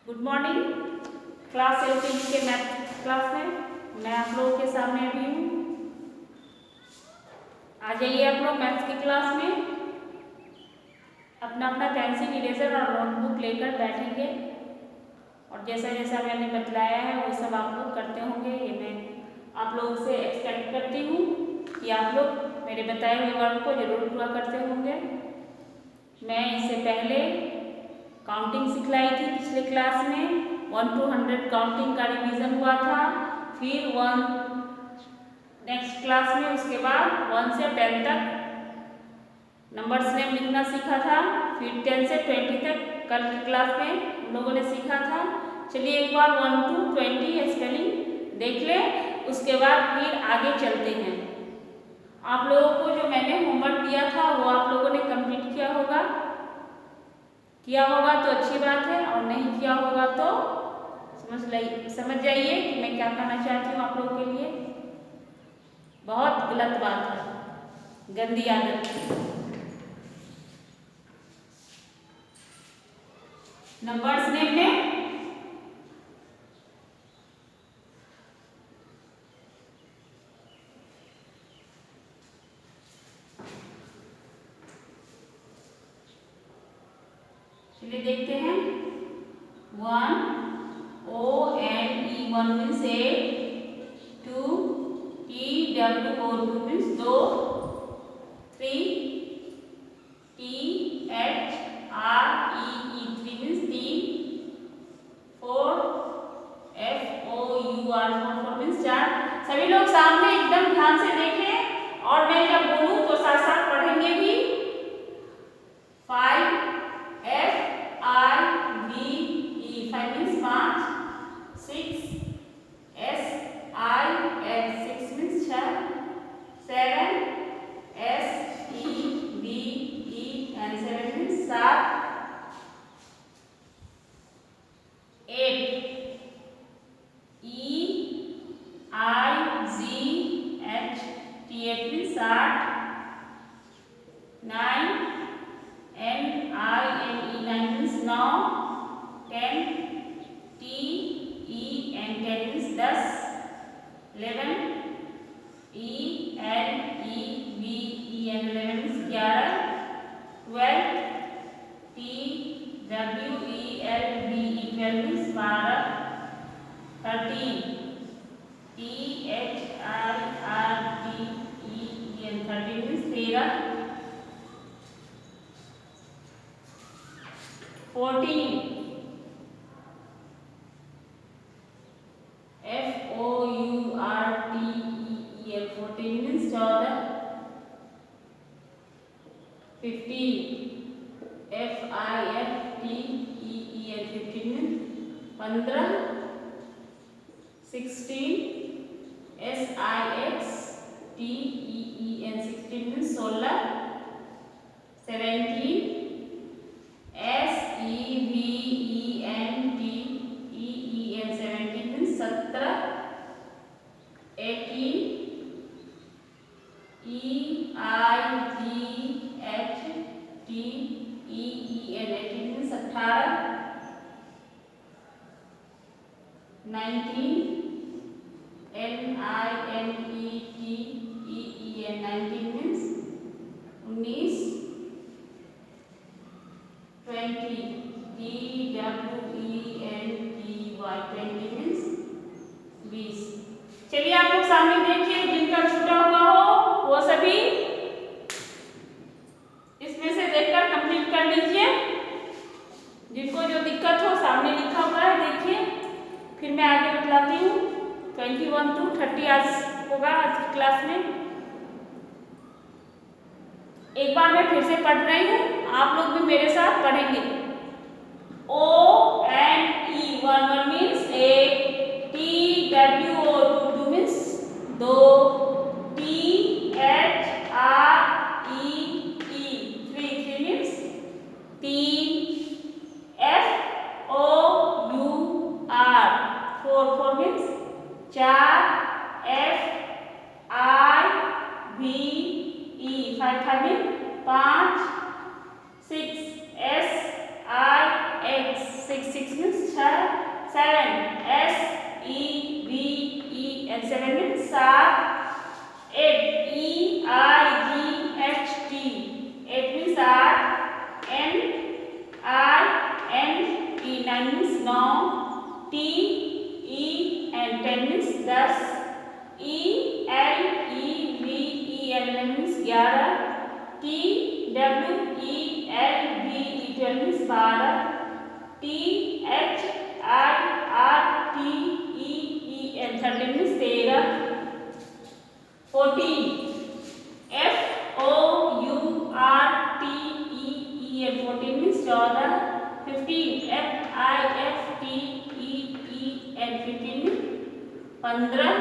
Good morning. Class LKG के math class में मैं आप लोगों के सामने अभी हूँ। आ जाइए आप लोग मैथ्स की क्लास में। अपना अपना पेंसिल इरेजर और नोटबुक लेकर बैठेंगे और जैसा जैसा मैंने बतलाया है वो सब आप लोग करते होंगे। ये मैं आप लोगों से एक्सपेक्ट करती हूँ कि आप लोग मेरे बताए हुए वर्क को जरूर पूरा करते होंगे। मैं इससे पहले काउंटिंग सिखलाई थी पिछले क्लास में। 1 to 100 काउंटिंग का रिवीजन हुआ था। फिर नेक्स्ट क्लास में उसके बाद 1 से 10 तक नंबर्स नेम लिखना सीखा था। फिर 10 से 20 तक कल की क्लास में हम लोगों ने सीखा था। चलिए एक बार 1 to 20 स्पेलिंग देख लें, उसके बाद फिर आगे चलते हैं। आप लोगों को जो मैंने होमवर्क दिया था वो आप लोगों ने कंप्लीट किया होगा तो अच्छी बात है, और नहीं किया होगा तो समझ जाइए कि मैं क्या कहना चाहती हूँ आप लोगों के लिए। बहुत गलत बात है, गंदी आदत। नंबर्स नेम में चलिए देखते हैं। 1 ONE 1 means 8, 2 TWO 2 means 2, 3 THREE 3 means 3, 4 FOUR 4 means 4। सभी लोग सामने एकदम ध्यान से देखें और मैं जब बोलूं तो साथ साथ पढ़ेंगे भी। 5 FIVE 5 means 5, 6 SIX 6 means 6, 7 SEVEN 7 means 7, 8 EIGHT 8 means 8, 9 NINE 9 means 9, 10 TEN 10 means 10, 11 ELEVEN 11 means 11, 12 TWELVE 12 means 12, 13 THRRTEN 13 means 13, 14 FOURTEEN 14 means 14, 15 FIFTEEN 15 means 15, 16 SIXTEEN 16 means 16, 17 SEVENTEEN 17 means 17, 18 EIGHTEEN 18 means 18, 19 NINETEEN 19 means 19, 20 TWENTY 20 means 20। चलिए आप लोग सामने देखिए, जिनका छूटा हुआ हो वो सभी इसमें से देखकर कंप्लीट कर लीजिए। जिनको जो दिक्कत हो सामने लिखा हुआ है देखिए, फिर मैं आगे बतलाती हूँ। 21 to 30 आज होगा आज की क्लास में। एक बार मैं फिर से पढ़ रही हूँ, आप लोग भी मेरे साथ पढ़ेंगे। ONE 1 1 means 8, TWO 2 means 2, THREE 3 means 3, FOUR 4 means 4, FIVE 5 means 5, 6 SIX 6 27 means 7, 8 EIGHT 8 means 8, NINE 9 means 9, TEN 10 means 10, ELEVEN means 11, TWELVE 12 means 12, THIRTEEN 13 means 13, 14 FOURTEEN 14 means 14, 15 FIFTEEN 15 means 15,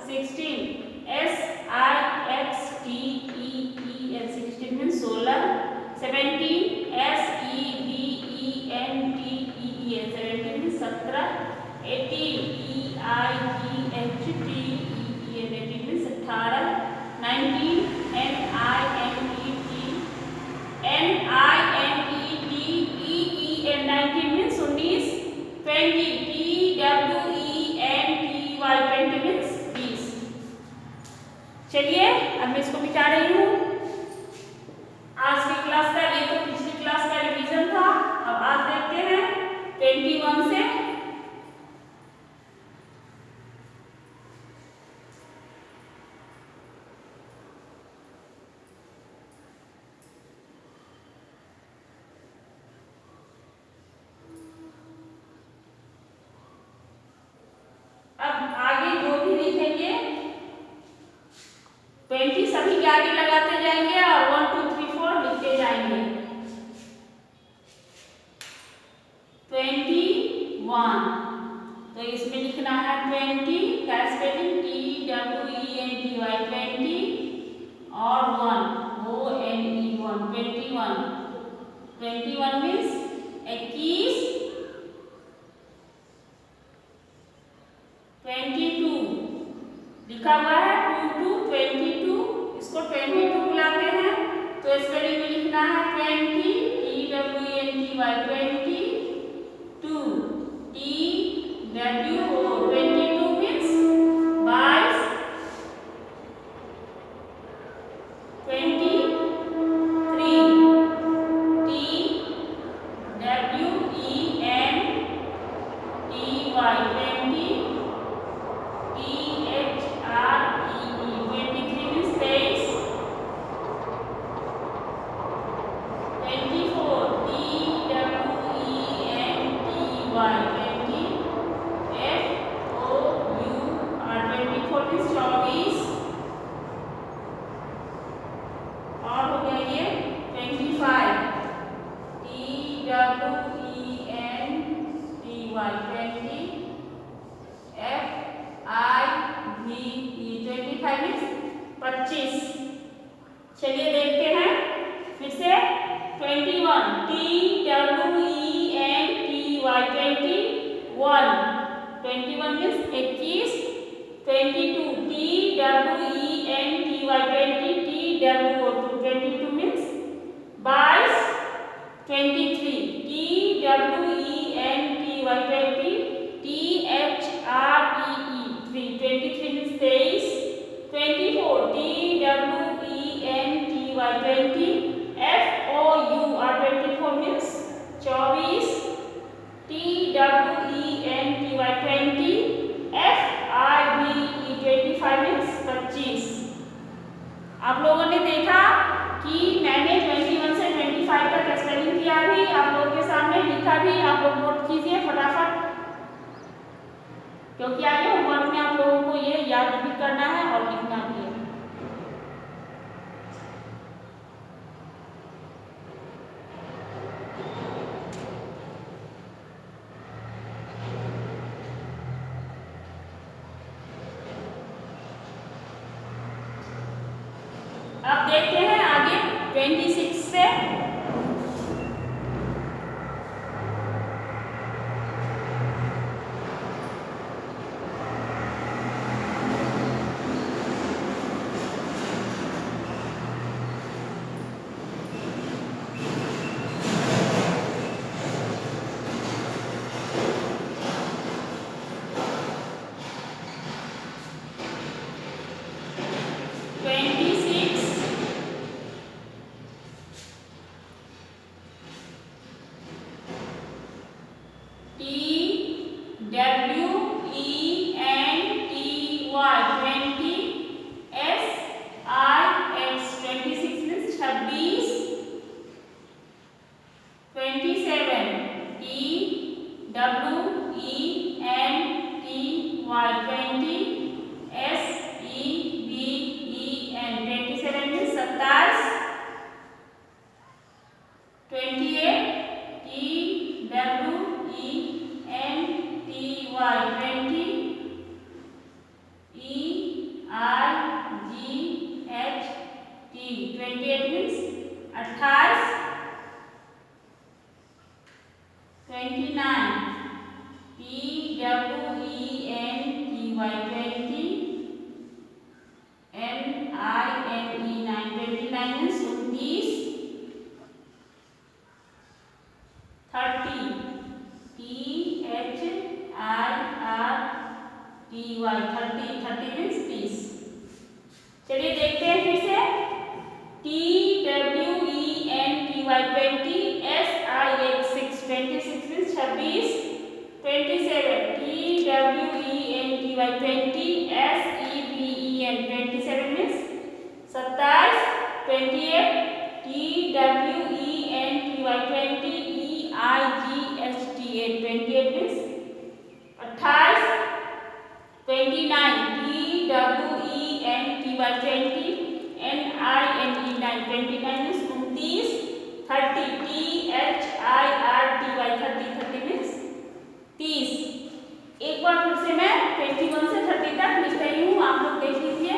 16 SIXTEEN 16 means 16, 17 SEVENTEEN 17 means 17, 18 EIGHTEEN 18 means 18, 19 NINETEEN 19 means 19, 20 TWENTY 20 means 20। चलिए अब मैं इसको मिटा रही हूँ। आज की class का ये तो पिछली क्लास का रिवीजन था। अब आज देखते हैं 21 से। अब आगे जो भी लिखेंगे 20 सभी के आगे लगाते जाएंगे और 1 2 3 4 लिखते जाएंगे। 21 तो इसमें लिखना है 20 का स्पेलिंग TWENTY 20 और 1 ONE 21 मीन्स 21, 22 लिखा हुआ है 2 22, इसको 22 बुलाते हैं तो स्पेलिंग में लिखना है 20 TWENTY 22 22 मीन्स 22, 23 25। चलिए देखते हैं फिर से 21 TWENTY 21 means 21, 22 TWENTY 22 means 22, 23 TWENTY 23 means 23, 24 TWENTY 24 means 24, TWENTY 25 means 25। आप लोगों ने देखा कि मैंने 21 से 25 तक स्पेलिंग किया भी, आप लोगों के सामने लिखा भी। आप लोग नोट कीजिए फटाफट, क्योंकि आगे होमवर्क में आप लोगों को ये याद भी करना है और लिखना भी है। अब देखते हैं आगे 26 से। चलिए देखते हैं फिर से। TWENTY, SIX 26 means 27, 28 means 28, 29 means 29, 30 means 30। एक बार फिर से मैं 21 से 30 तक लिख रही हूँ, आप लोग देख लीजिए।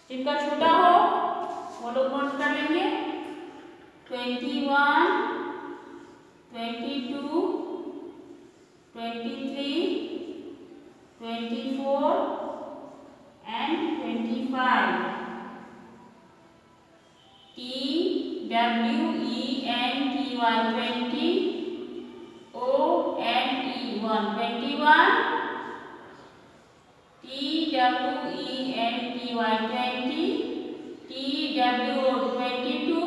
जिनका छोटा हो वो लोग नोट कर लेंगे। 21, 22, 23, 24 and 25। TWENTY, ONE 21, TWENTY 20, TWO 22,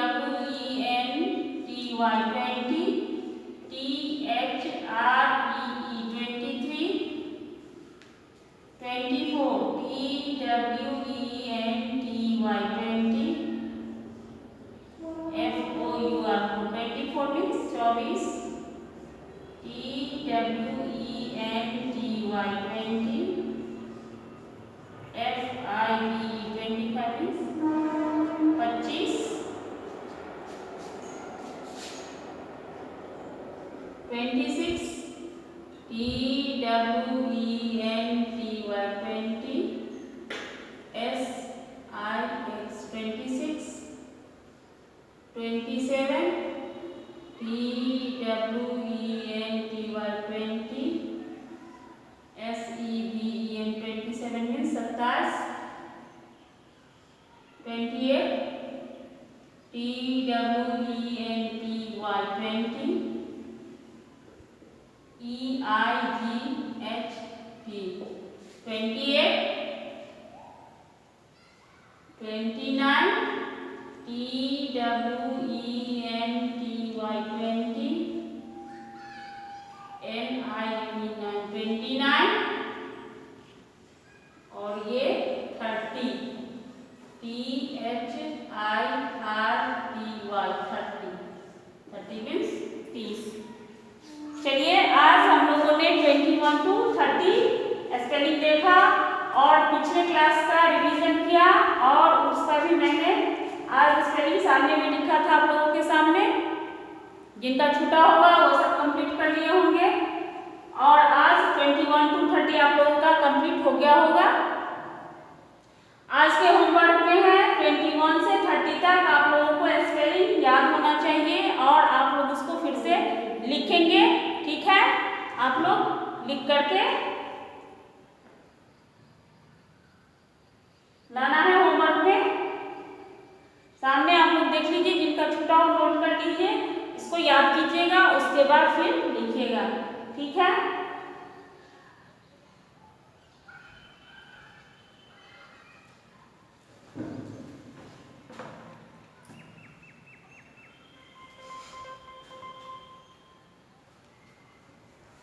TWENTY 20, THREE 23, 24, TWENTY 20, FOUR 24 means 24, TWENTY 20, FIVE 25 means 25, 26, TWENTY 20, SIX 26, 27, TWENTY 20, SEVEN 27 means 27, 28, TWENTY 20, EIGHT 28, 29, TWENTY 20, NINE 29 और ये 30, THIRTY मीन्स 30। चलिए आज हम लोगों ने 21 to 30 स्पेलिंग देखा और पिछले क्लास का रिवीजन किया और उसका भी मैंने आज स्पेलिंग सामने में लिखा था आप लोगों के सामने। जिनका छूटा होगा वो सब कंप्लीट कर लिए होंगे और आज 21 to 30 आप लोगों का कंप्लीट हो गया होगा। आज के होमवर्क में है 21 से 30 तक आप लोगों को स्पेलिंग याद होना चाहिए और आप लोग उसको फिर से लिखेंगे, ठीक है? आप लोग लिख करके लाना है होमवर्क में। सामने आप लोग देख लीजिए, जिनका छूटा हो नोट कर लीजिए, इसको याद कीजिएगा। उसके बाद फिर लिखिएगा, ठीक है।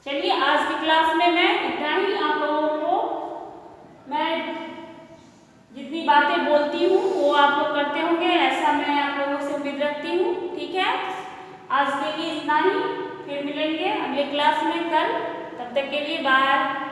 चलिए आज की क्लास में मैं इतना ही, आप लोगों को मैं जितनी बातें बोलती हूँ वो आप लोग करते होंगे, ऐसा मैं आप लोगों से उम्मीद रखती हूँ, ठीक है। आज के लिए इतना ही, फिर मिलेंगे अगले क्लास में कल, तब तक के लिए बाय।